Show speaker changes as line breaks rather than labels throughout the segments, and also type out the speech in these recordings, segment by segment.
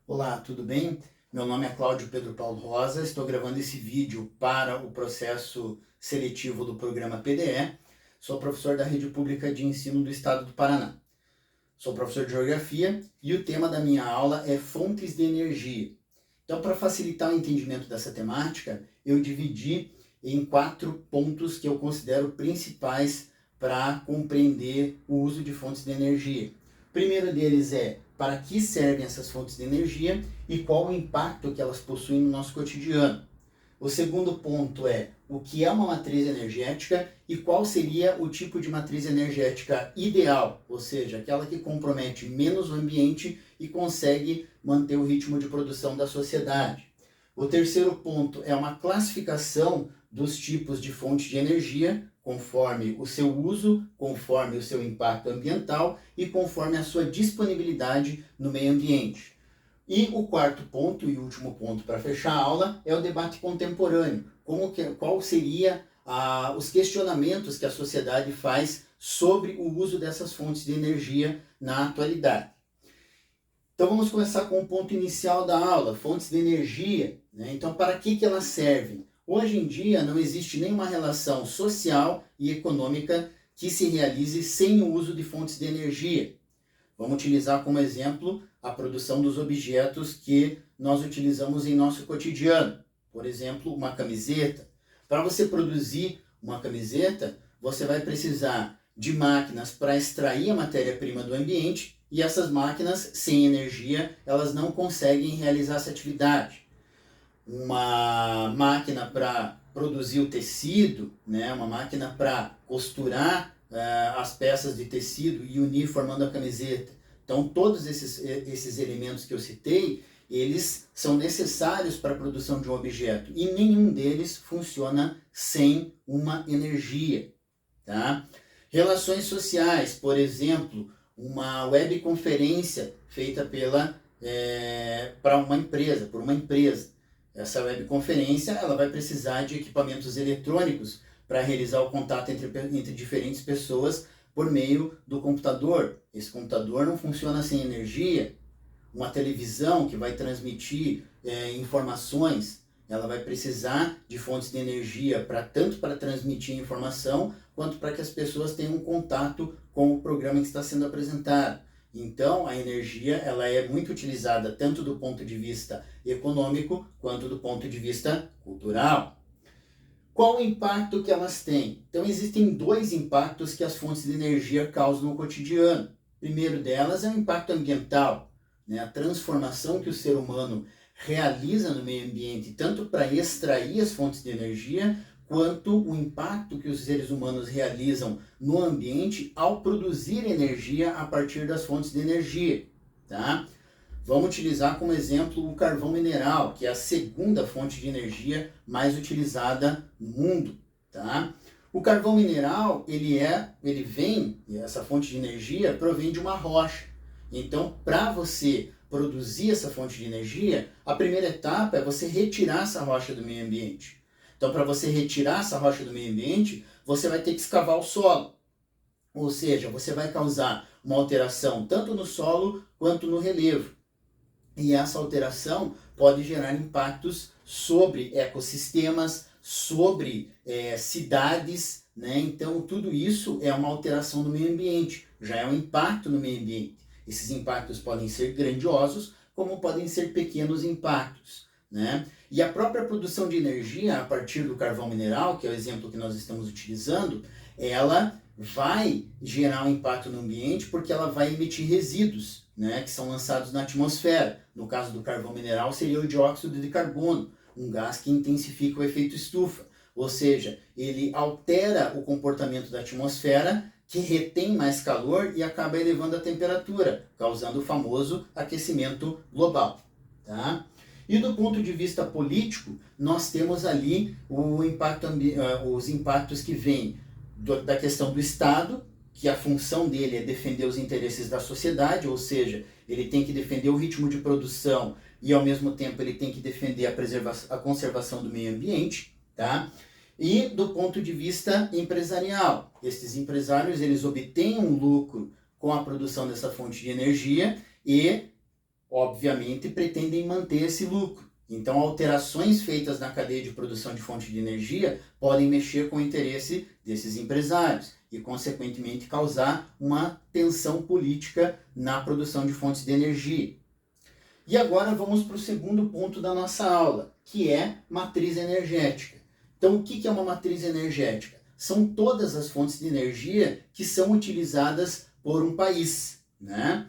Olá, tudo bem? Meu nome é Cláudio Pedro Paulo Rosa, estou gravando esse vídeo para o processo seletivo do programa PDE. Sou professor da Rede Pública de Ensino do Estado do Paraná. Sou professor de Geografia e o tema da minha aula é fontes de energia. Então, para facilitar o entendimento dessa temática, eu dividi em 4 pontos que eu considero principais para compreender o uso de fontes de energia. O primeiro deles é para que servem essas fontes de energia e qual o impacto que elas possuem no nosso cotidiano. O segundo ponto é o que é uma matriz energética e qual seria o tipo de matriz energética ideal, ou seja, aquela que compromete menos o ambiente e consegue manter o ritmo de produção da sociedade. O terceiro ponto é uma classificação dos tipos de fonte de energia, conforme o seu uso, conforme o seu impacto ambiental e conforme a sua disponibilidade no meio ambiente. E o quarto ponto e último ponto para fechar a aula é o debate contemporâneo. Qual seria os questionamentos que a sociedade faz sobre o uso dessas fontes de energia na atualidade. Então vamos começar com o ponto inicial da aula, fontes de energia. Né? Então para que elas servem? Hoje em dia não existe nenhuma relação social e econômica que se realize sem o uso de fontes de energia. Vamos utilizar como exemplo a produção dos objetos que nós utilizamos em nosso cotidiano. Por exemplo, uma camiseta. Para você produzir uma camiseta, você vai precisar de máquinas para extrair a matéria-prima do ambiente e essas máquinas, sem energia, elas não conseguem realizar essa atividade. Uma máquina para produzir o tecido, né? Uma máquina para costurar as peças de tecido e unir formando a camiseta. Então, todos esses elementos que eu citei, eles são necessários para a produção de um objeto e nenhum deles funciona sem uma energia. Tá? Relações sociais, por exemplo, uma webconferência feita para uma empresa, por uma empresa. Essa webconferência ela vai precisar de equipamentos eletrônicos para realizar o contato entre diferentes pessoas por meio do computador. Esse computador não funciona sem energia. Uma televisão que vai transmitir informações, ela vai precisar de fontes de energia tanto para transmitir informação, quanto para que as pessoas tenham contato com o programa que está sendo apresentado. Então, a energia ela é muito utilizada tanto do ponto de vista econômico, quanto do ponto de vista cultural. Qual o impacto que elas têm? Então, existem 2 impactos que as fontes de energia causam no cotidiano. O primeiro delas é o impacto ambiental, né? A transformação que o ser humano realiza no meio ambiente, tanto para extrair as fontes de energia, quanto o impacto que os seres humanos realizam no ambiente ao produzir energia a partir das fontes de energia. Tá? Vamos utilizar como exemplo o carvão mineral, que é a segunda fonte de energia mais utilizada no mundo. Tá? O carvão mineral, essa fonte de energia provém de uma rocha. Então, para você produzir essa fonte de energia, a primeira etapa é você retirar essa rocha do meio ambiente. Então, para você retirar essa rocha do meio ambiente, você vai ter que escavar o solo. Ou seja, você vai causar uma alteração tanto no solo quanto no relevo. E essa alteração pode gerar impactos sobre ecossistemas, sobre cidades, né? Então, tudo isso é uma alteração no meio ambiente, já é um impacto no meio ambiente. Esses impactos podem ser grandiosos, como podem ser pequenos impactos, né? E a própria produção de energia a partir do carvão mineral, que é o exemplo que nós estamos utilizando, ela vai gerar um impacto no ambiente porque ela vai emitir resíduos, né, que são lançados na atmosfera. No caso do carvão mineral seria o dióxido de carbono, um gás que intensifica o efeito estufa, ou seja, ele altera o comportamento da atmosfera, que retém mais calor e acaba elevando a temperatura, causando o famoso aquecimento global. Tá? E do ponto de vista político, nós temos ali os impactos que vêm da questão do Estado, que a função dele é defender os interesses da sociedade, ou seja, ele tem que defender o ritmo de produção e ao mesmo tempo ele tem que defender a conservação do meio ambiente, tá? E do ponto de vista empresarial, esses empresários eles obtêm um lucro com a produção dessa fonte de energia e obviamente pretendem manter esse lucro. Então, alterações feitas na cadeia de produção de fonte de energia podem mexer com o interesse desses empresários e, consequentemente, causar uma tensão política na produção de fontes de energia. E agora vamos para o segundo ponto da nossa aula, que é matriz energética. Então, o que é uma matriz energética? São todas as fontes de energia que são utilizadas por um país, né?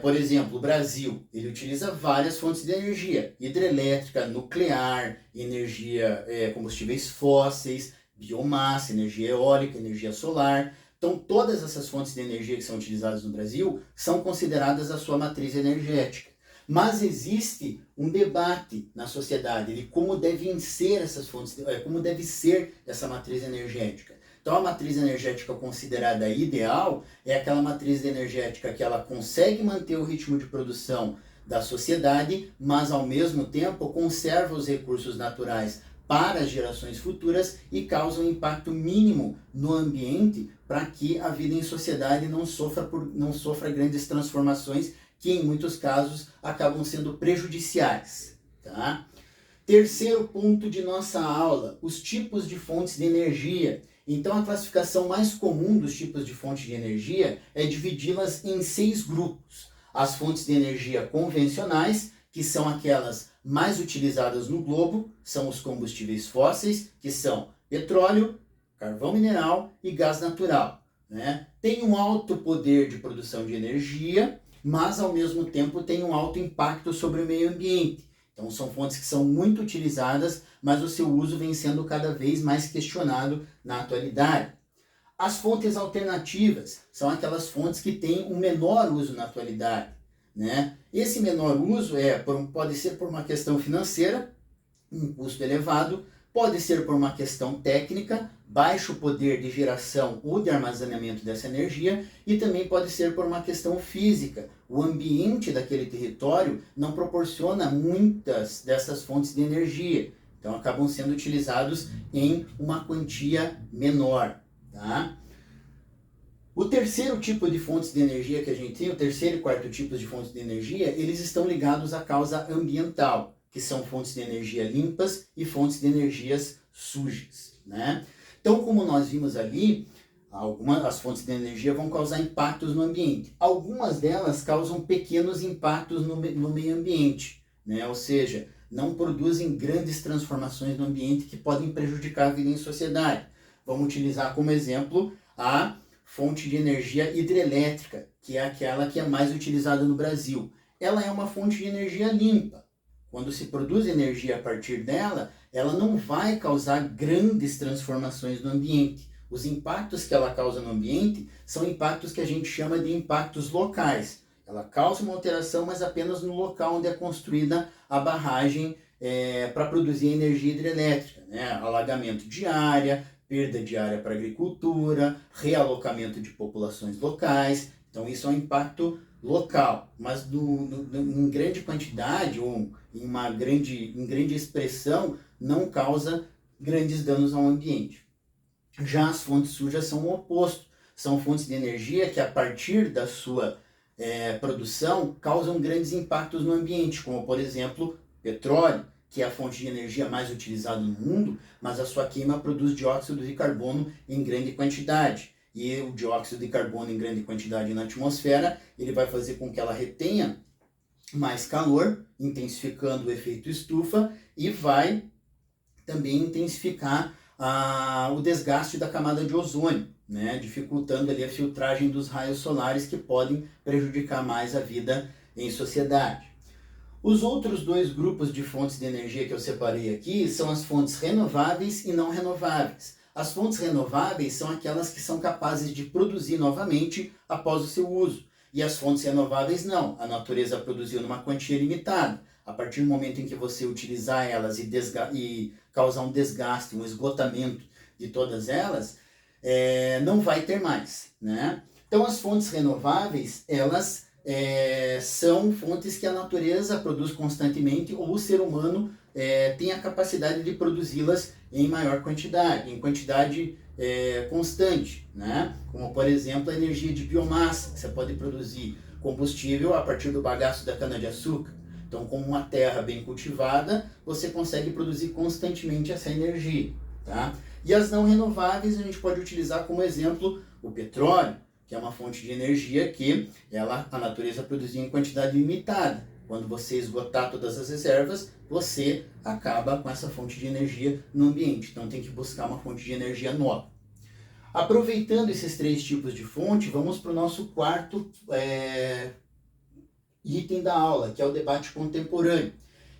Por exemplo, o Brasil, ele utiliza várias fontes de energia, hidrelétrica, nuclear, energia, combustíveis fósseis, biomassa, energia eólica, energia solar. Então, todas essas fontes de energia que são utilizadas no Brasil são consideradas a sua matriz energética. Mas existe um debate na sociedade de como devem ser essas fontes, como deve ser essa matriz energética. Então, a matriz energética considerada ideal é aquela matriz energética que ela consegue manter o ritmo de produção da sociedade, mas ao mesmo tempo conserva os recursos naturais para as gerações futuras e causa um impacto mínimo no ambiente para que a vida em sociedade não sofra grandes transformações que em muitos casos acabam sendo prejudiciais. Tá? Terceiro ponto de nossa aula, os tipos de fontes de energia. Então, a classificação mais comum dos tipos de fontes de energia é dividi-las em 6 grupos. As fontes de energia convencionais, que são aquelas mais utilizadas no globo, são os combustíveis fósseis, que são petróleo, carvão mineral e gás natural. Né? Tem um alto poder de produção de energia, mas ao mesmo tempo tem um alto impacto sobre o meio ambiente. Então são fontes que são muito utilizadas, mas o seu uso vem sendo cada vez mais questionado na atualidade. As fontes alternativas são aquelas fontes que têm um menor uso na atualidade. Né? Esse menor uso pode ser por uma questão financeira, um custo elevado, pode ser por uma questão técnica, baixo poder de geração ou de armazenamento dessa energia, e também pode ser por uma questão física. O ambiente daquele território não proporciona muitas dessas fontes de energia, então acabam sendo utilizados em uma quantia menor. Tá? O terceiro tipo de fontes de energia que a gente tem, o terceiro e quarto tipos de fontes de energia, eles estão ligados à causa ambiental, que são fontes de energia limpas e fontes de energias sujas. Né? Então, como nós vimos ali, as fontes de energia vão causar impactos no ambiente. Algumas delas causam pequenos impactos no meio ambiente, né? Ou seja, não produzem grandes transformações no ambiente que podem prejudicar a vida em sociedade. Vamos utilizar como exemplo a fonte de energia hidrelétrica, que é aquela que é mais utilizada no Brasil. Ela é uma fonte de energia limpa. Quando se produz energia a partir dela, ela não vai causar grandes transformações no ambiente. Os impactos que ela causa no ambiente são impactos que a gente chama de impactos locais. Ela causa uma alteração, mas apenas no local onde é construída a barragem para produzir energia hidrelétrica. Né? Alagamento de área, perda de área para agricultura, realocamento de populações locais. Então isso é um impacto local, mas em grande quantidade ou em grande expressão não causa grandes danos ao ambiente. Já as fontes sujas são o oposto, são fontes de energia que a partir da sua produção causam grandes impactos no ambiente, como por exemplo petróleo, que é a fonte de energia mais utilizada no mundo, mas a sua queima produz dióxido de carbono em grande quantidade. E o dióxido de carbono em grande quantidade na atmosfera, ele vai fazer com que ela retenha mais calor, intensificando o efeito estufa, e vai também intensificar o desgaste da camada de ozônio, né? Dificultando ali a filtragem dos raios solares que podem prejudicar mais a vida em sociedade. Os outros 2 grupos de fontes de energia que eu separei aqui são as fontes renováveis e não renováveis. As fontes renováveis são aquelas que são capazes de produzir novamente após o seu uso. E as fontes renováveis não. A natureza produziu numa quantia limitada. A partir do momento em que você utilizar elas e causar um desgaste, um esgotamento de todas elas, não vai ter mais. Né? Então as fontes renováveis, elas são fontes que a natureza produz constantemente ou o ser humano tem a capacidade de produzi-las em maior quantidade, em quantidade constante, né? Como por exemplo a energia de biomassa, que você pode produzir combustível a partir do bagaço da cana-de-açúcar. Então, com uma terra bem cultivada, você consegue produzir constantemente essa energia, tá? E as não renováveis a gente pode utilizar como exemplo o petróleo, que é uma fonte de energia que a natureza produzia em quantidade limitada. Quando você esgotar todas as reservas, você acaba com essa fonte de energia no ambiente. Então tem que buscar uma fonte de energia nova. Aproveitando esses 3 tipos de fonte, vamos para o nosso quarto item da aula, que é o debate contemporâneo.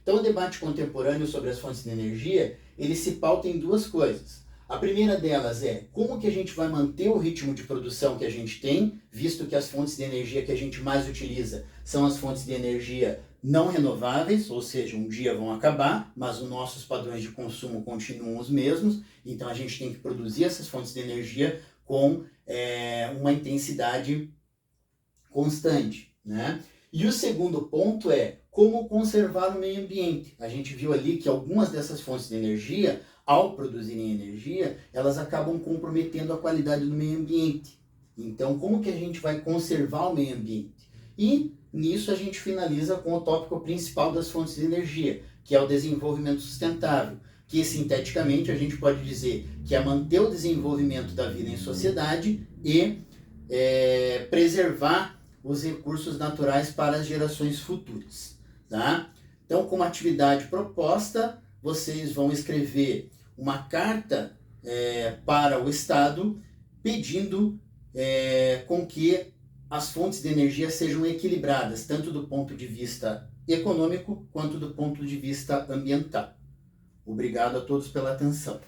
Então o debate contemporâneo sobre as fontes de energia, ele se pauta em 2 coisas. A primeira delas é como que a gente vai manter o ritmo de produção que a gente tem, visto que as fontes de energia que a gente mais utiliza são as fontes de energia não renováveis, ou seja, um dia vão acabar, mas os nossos padrões de consumo continuam os mesmos, então a gente tem que produzir essas fontes de energia com uma intensidade constante, né? E o segundo ponto é como conservar o meio ambiente. A gente viu ali que algumas dessas fontes de energia, ao produzirem energia, elas acabam comprometendo a qualidade do meio ambiente. Então, como que a gente vai conservar o meio ambiente? E nisso a gente finaliza com o tópico principal das fontes de energia, que é o desenvolvimento sustentável, que sinteticamente a gente pode dizer que é manter o desenvolvimento da vida em sociedade e preservar os recursos naturais para as gerações futuras, tá? Então, como atividade proposta, vocês vão escrever uma carta para o Estado pedindo com que as fontes de energia sejam equilibradas, tanto do ponto de vista econômico quanto do ponto de vista ambiental. Obrigado a todos pela atenção.